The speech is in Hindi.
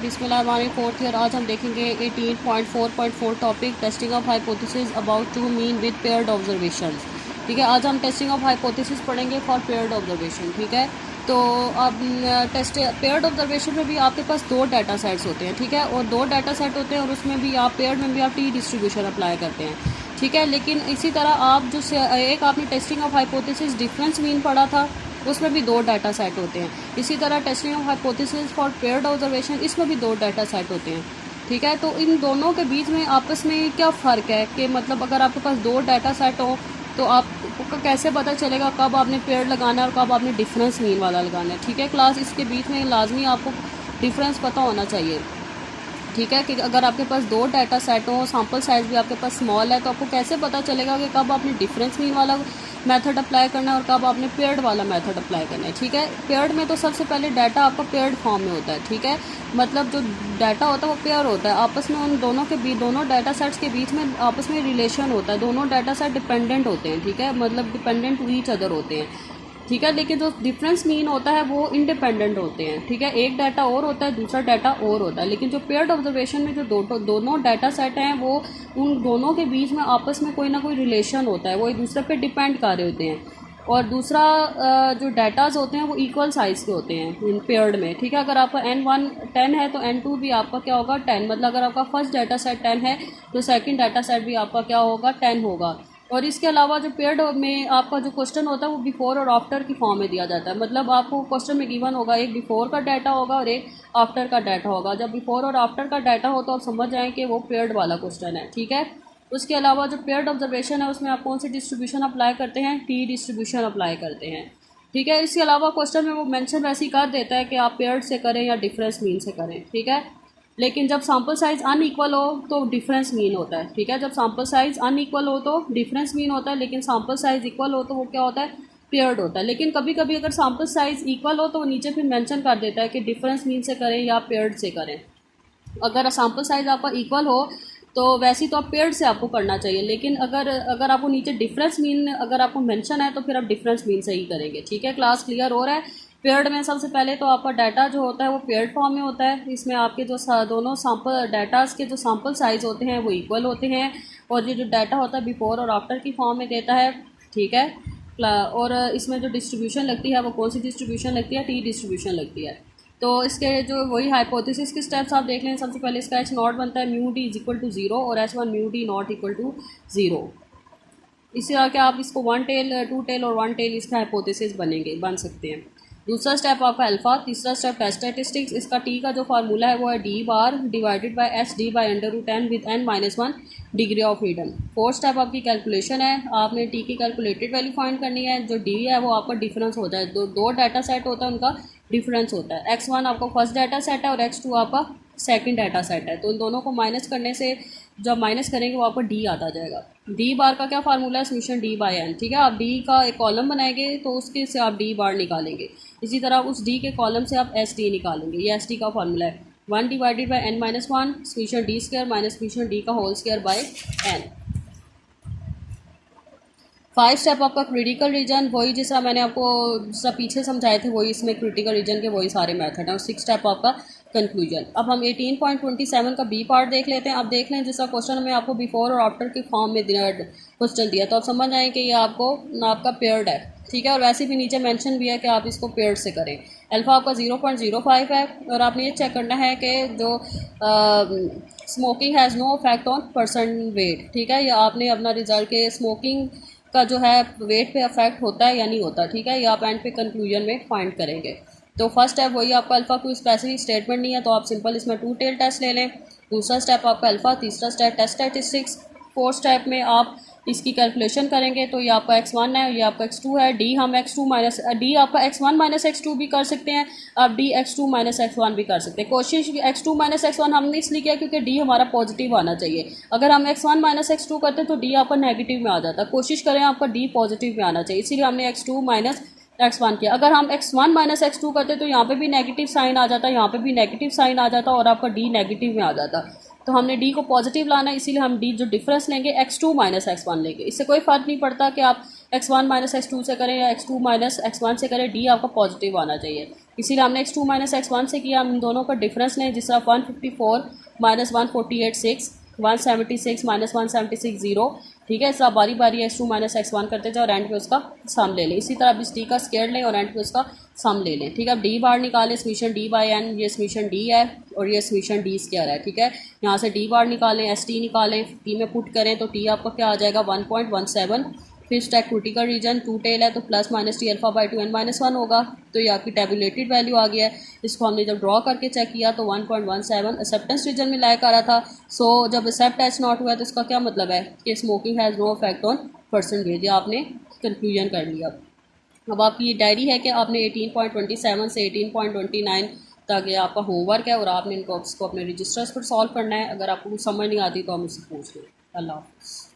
बिस्मिल्लाह फोर्थ ईयर। आज हम देखेंगे 18.4.4 topic testing of hypothesis about two mean with paired observation. ठीक है, आज हम टेस्टिंग ऑफ हाइपोथेसिस पढ़ेंगे फॉर पेयर्ड ऑब्जर्वेशन। ठीक है, तो अब टेस्ट पेयर्ड ऑब्जर्वेशन में भी आपके पास दो डाटा सेट्स होते हैं। ठीक है, और दो डाटा सेट होते हैं और उसमें भी आप पेयर्ड में भी आप टी डिस्ट्रीब्यूशन अप्लाई करते हैं। ठीक है, लेकिन इसी तरह आप जो एक आपने testing of hypothesis difference mean पढ़ा था, उसमें भी दो डाटा सेट होते हैं। इसी तरह testing of hypothesis for paired observation, इसमें भी दो डाटा सेट होते हैं। ठीक है, तो इन दोनों के बीच में आपस में क्या फ़र्क है कि मतलब अगर आपके पास दो डाटा सेट हो तो आपको कैसे पता चलेगा कब आपने पेयर्ड लगाना है और कब आपने डिफरेंस मीन वाला लगाना है। ठीक है, क्लास इसके बीच में लाजमी आपको डिफरेंस पता होना चाहिए। ठीक है, कि अगर आपके पास दो डाटा सेट हो, सैम्पल साइज भी आपके पास स्मॉल है, तो आपको कैसे पता चलेगा कि कब आपने डिफरेंस मीन वाला मेथड अप्लाई करना है और कब आपने पेयर्ड वाला मेथड अप्लाई करना है। ठीक है, पेयर्ड में तो सबसे पहले डाटा आपका पेयर्ड फॉर्म में होता है। ठीक है, मतलब जो डाटा होता है वो पेयर होता है, आपस में उन दोनों के बीच, दोनों डाटा सेट्स के बीच में आपस में रिलेशन होता है, दोनों डाटा सेट डिपेंडेंट होते हैं। ठीक है, मतलब डिपेंडेंट टू ईच अदर होते हैं। ठीक है, लेकिन जो डिफरेंस मीन होता है वो इंडिपेंडेंट होते हैं। ठीक है, एक डाटा और होता है, दूसरा डाटा और होता है, लेकिन जो पेयर्ड ऑब्जर्वेशन में जो दोनों डाटा सेट हैं वो उन दोनों के बीच में आपस में कोई ना कोई रिलेशन होता है, वो एक दूसरे पे डिपेंड कर रहे होते हैं। और दूसरा जो डाटाज होते हैं वो इक्वल साइज़ के होते हैं इन पेयर्ड में। ठीक है, अगर आपका N1 10 है तो N2 भी आपका क्या होगा 10। मतलब अगर आपका फर्स्ट डाटा सेट 10 है तो सेकंड डाटा सेट भी आपका क्या होगा 10 होगा। और इसके अलावा जो पेयर्ड में आपका जो क्वेश्चन होता है वो बिफोर और आफ्टर की फॉर्म में दिया जाता है। मतलब आपको क्वेश्चन में गिवन होगा, एक बिफोर का डाटा होगा और एक आफ्टर का डाटा होगा। जब बिफोर और आफ्टर का डाटा हो तो आप समझ जाएँ कि वो पेयर्ड वाला क्वेश्चन है। ठीक है, उसके अलावा जो पेयर्ड ऑब्जर्वेशन है उसमें आप कौन सी डिस्ट्रीब्यूशन अप्लाई करते हैं, टी डिस्ट्रीब्यूशन अप्लाई करते हैं। ठीक है, इसके अलावा क्वेश्चन में वो मेंशन वैसे ही कर देता है कि आप पेयर्ड से करें या डिफरेंस मीन से करें। ठीक है, लेकिन जब सैम्पल साइज़ अनइक्वल हो तो डिफरेंस मीन होता है। ठीक है, जब सैम्पल साइज़ अनइक्वल हो तो डिफरेंस मीन होता है, लेकिन सैम्पल साइज़ इक्वल हो तो वो क्या होता है पेयर्ड होता है। लेकिन कभी कभी अगर सैम्पल साइज़ इक्वल हो तो वो नीचे फिर मेंशन कर देता है कि डिफरेंस मीन से करें या पेयर्ड से करें। अगर सैम्पल साइज़ आपका इक्वल हो तो वैसे तो आप पेयर्ड से आपको करना चाहिए, लेकिन अगर आपको नीचे डिफरेंस मीन अगर आपको मेंशन है तो फिर आप डिफरेंस मीन से ही करेंगे। ठीक है, क्लास क्लियर हो रहा है। पेयर्ड में सबसे पहले तो आपका डाटा जो होता है वो पेयर्ड फॉर्म में होता है। इसमें आपके जो दोनों सैम्पल डाटाज के जो सैम्पल साइज़ होते हैं वो इक्वल होते हैं, और ये जो डाटा होता है बिफोर और आफ्टर की फॉर्म में देता है। ठीक है, और इसमें जो डिस्ट्रीब्यूशन लगती है वो कौन सी डिस्ट्रीब्यूशन लगती है, टी डिस्ट्रीब्यूशन लगती है। तो इसके जो वही हाइपोथेसिस के स्टेप्स आप देख लें। सबसे पहले इसका एच नॉट बनता है mu D is equal to 0 और H1 mu D not equal to 0। इसी तरह के आप इसको 1 टेल 2 टेल और 1 टेल इसका हाइपोथेसिस बन सकते हैं। दूसरा स्टेप आपका अल्फा। तीसरा स्टेप टेस्ट स्टैटिस्टिक्स। इसका टी का जो फार्मूला है वो है D bar divided by H D by √n with n-1 degree of freedom. Fourth step आपकी कैलकुलेशन है, आपने टी की कैलकुलेटेड वैल्यू फाइंड करनी है। जो डी है वो आपका डिफरेंस होता है, दो डाटा सेट होता है उनका डिफरेंस होता है। x1 आपका फर्स्ट डाटा सेट है और x2 आपका सेकंड डाटा सेट है, तो इन दोनों को माइनस करने से जब माइनस करेंगे वो आपका डी आता जाएगा। डी बार का क्या फार्मूला है, समीशन डी बाई एन। ठीक है, आप डी का एक कॉलम बनाएंगे तो उसके से आप डी बार निकालेंगे। इसी तरह उस डी के कॉलम से आप एस डी निकालेंगे। ये एस डी का फार्मूला है 1 divided by n-1 summation D square minus summation D का whole square by N. 5 step आपका क्रिटिकल रीजन, वही जिस तरह मैंने आपको सब पीछे समझाए थे वही इसमें क्रिटिकल रीजन के वही सारे मेथड हैं। और 6 स्टेप आपका कंक्लूजन। अब हम 18.27 का बी पार्ट देख लेते हैं। अब देख लें जिसका क्वेश्चन में आपको बिफोर और आफ्टर के फॉर्म में क्वेश्चन दिया तो आप समझ आए कि ये आपका पेयर्ड है। ठीक है, और वैसे भी नीचे मेंशन भी है कि आप इसको पेयर्ड से करें। अल्फा आपका 0.05 है, और आपने ये चेक करना है कि जो smoking has no effect on person weight. ठीक है, या आपने अपना रिजल्ट के स्मोकिंग का जो है वेट पे अफेक्ट होता है या नहीं होता। ठीक है, ये आप एंड पे कंक्लूजन में फाइंड करेंगे। तो फर्स्ट स्टेप वही आपका अल्फा कोई स्पेसिफिक स्टेटमेंट नहीं है तो आप सिंपल इसमें 2 टेल टेस्ट ले लें। दूसरा स्टेप आपका अल्फा। तीसरा step test statistics. Fourth step में आप इसकी कैलकुलेशन करेंगे तो ये आपका x1 है, ये आपका x2 है। डी हम x2 माइनस डी आपका x1 माइनस x2 भी कर सकते हैं, आप डी x2 माइनस x1 भी कर सकते हैं। कोशिश x2 माइनस x1 हमने इसलिए किया क्योंकि डी हमारा पॉजिटिव आना चाहिए। अगर हम x1 माइनस x2 करते हैं तो डी आपका नेगेटिव में आ जाता है। कोशिश करें आपका डी पॉजिटिव में आना चाहिए, इसीलिए हमने x2 माइनस x1 किया। अगर हम x1 माइनस x2 करते तो यहाँ पे भी नेगेटिव साइन आ जाता, यहाँ पे भी नेगेटिव साइन आ जाता और आपका डी नेगेटिव में आ जाता। तो हमने डी को पॉजिटिव लाना है, इसीलिए हम डी जो डिफरेंस लेंगे x2 माइनस x1 लेंगे। इससे कोई फ़र्क नहीं पड़ता कि आप x1 माइनस x2 से करें या x2 माइनस x1 से करें, डी आपका पॉजिटिव आना चाहिए। इसीलिए हमने x2 माइनस x1 से किया। हम इन दोनों का डिफरेंस लें, जिस तरह 154 माइनस 148 6, 176 माइनस 176 0, ठीक है। इस तरह बारी बारी x2 माइनस x1 करते जाओ और एंड पे उसका सम ले लें। इसी तरह अब इस डी का स्क्वायर लें और एंड पे उसका सम ले लें, ठीक है। अब डी बार निकालें, समीशन डी बाई एन, ये समीशन डी है और ये समीशन डी स्क्वायर है, ठीक है। यहाँ से डी बार निकालें, एस टी निकालें, टी में पुट करें तो टी आपका क्या आ जाएगा 1.17। फिर stack critical region two tail है तो plus minus T alpha by 2n-1 होगा। तो ये आपकी टेबुलेटेड वैल्यू आ गया है। इसको हमने जब ड्रॉ करके चेक किया तो 1.17 एक्सेप्टेंस रीजन में लाइक आ रहा था। सो जब एक्सेप्ट एच नॉट हुआ तो इसका क्या मतलब है कि smoking has no effect on percentage. आपने कंक्लूजन कर लिया। अब आपकी ये डायरी है कि आपने 18.27 से 18.29 तक ये आपका होमवर्क है और आपने इनको अपने रजिस्टर्स पर सॉल्व करना है। अगर आपको कुछ समझ नहीं आती तो आप मुझसे पूछ लें। अल्लाह हाफ़िज़।